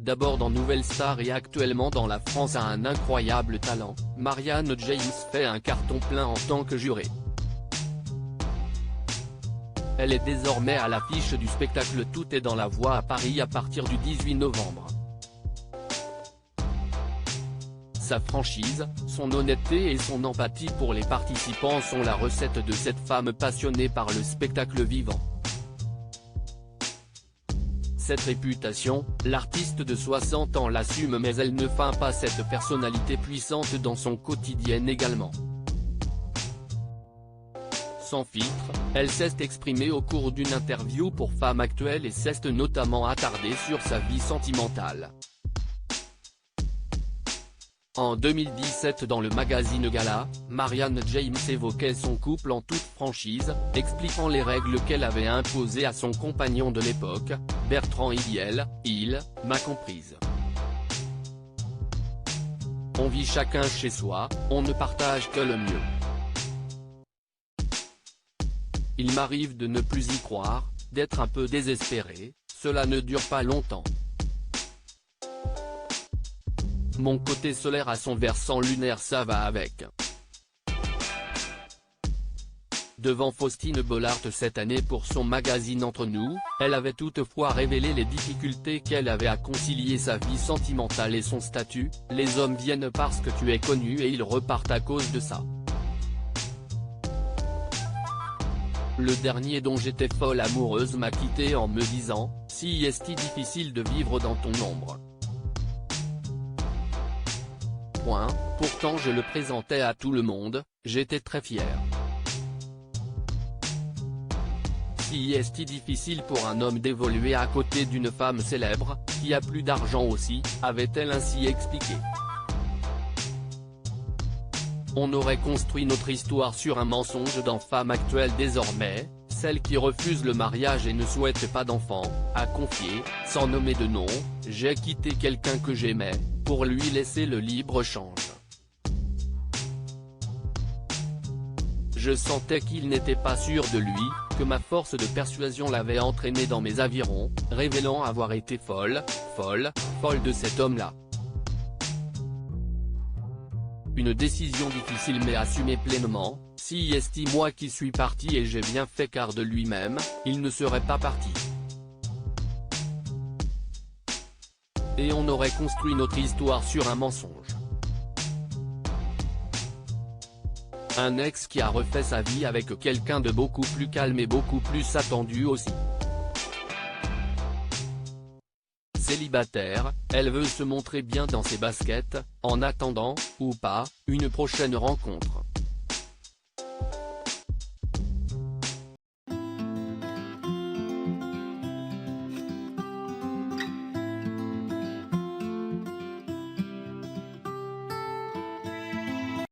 D'abord dans Nouvelle Star et actuellement dans La France a un incroyable talent, Marianne James fait un carton plein en tant que jurée. Elle est désormais à l'affiche du spectacle Tout est dans la voix à Paris à partir du 18 novembre. Sa franchise, son honnêteté et son empathie pour les participants sont la recette de cette femme passionnée par le spectacle vivant. Cette réputation, l'artiste de 60 ans l'assume mais elle ne feint pas cette personnalité puissante dans son quotidien également. Sans filtre, elle s'est exprimée au cours d'une interview pour Femme Actuelle et s'est notamment attardée sur sa vie sentimentale. En 2017 dans le magazine Gala, Marianne James évoquait son couple en toute franchise, expliquant les règles qu'elle avait imposées à son compagnon de l'époque, Bertrand Hiel. Il m'a comprise. On vit chacun chez soi, on ne partage que le mieux. Il m'arrive de ne plus y croire, d'être un peu désespéré, cela ne dure pas longtemps. Mon côté solaire a son versant lunaire, ça va avec. Devant Faustine Bollaert cette année pour son magazine Entre nous, elle avait toutefois révélé les difficultés qu'elle avait à concilier sa vie sentimentale et son statut. Les hommes viennent parce que tu es connu et ils repartent à cause de ça. Le dernier dont j'étais folle amoureuse m'a quitté en me disant, si est-il difficile de vivre dans ton ombre. Pourtant je le présentais à tout le monde, j'étais très fier. Si est-il difficile pour un homme d'évoluer à côté d'une femme célèbre, qui a plus d'argent aussi, avait-elle ainsi expliqué. On aurait construit notre histoire sur un mensonge dans Femme Actuelle désormais, celle qui refuse le mariage et ne souhaite pas d'enfant, a confié, sans nommer de nom, j'ai quitté quelqu'un que j'aimais, pour lui laisser le libre-change. Je sentais qu'il n'était pas sûr de lui, que ma force de persuasion l'avait entraîné dans mes avirons, révélant avoir été folle de cet homme-là. Une décision difficile mais assumée pleinement, si est moi qui suis parti et j'ai bien fait car de lui-même, il ne serait pas parti. Et on aurait construit notre histoire sur un mensonge. Un ex qui a refait sa vie avec quelqu'un de beaucoup plus calme et beaucoup plus attendu aussi. Célibataire, elle veut se montrer bien dans ses baskets, en attendant, ou pas, une prochaine rencontre.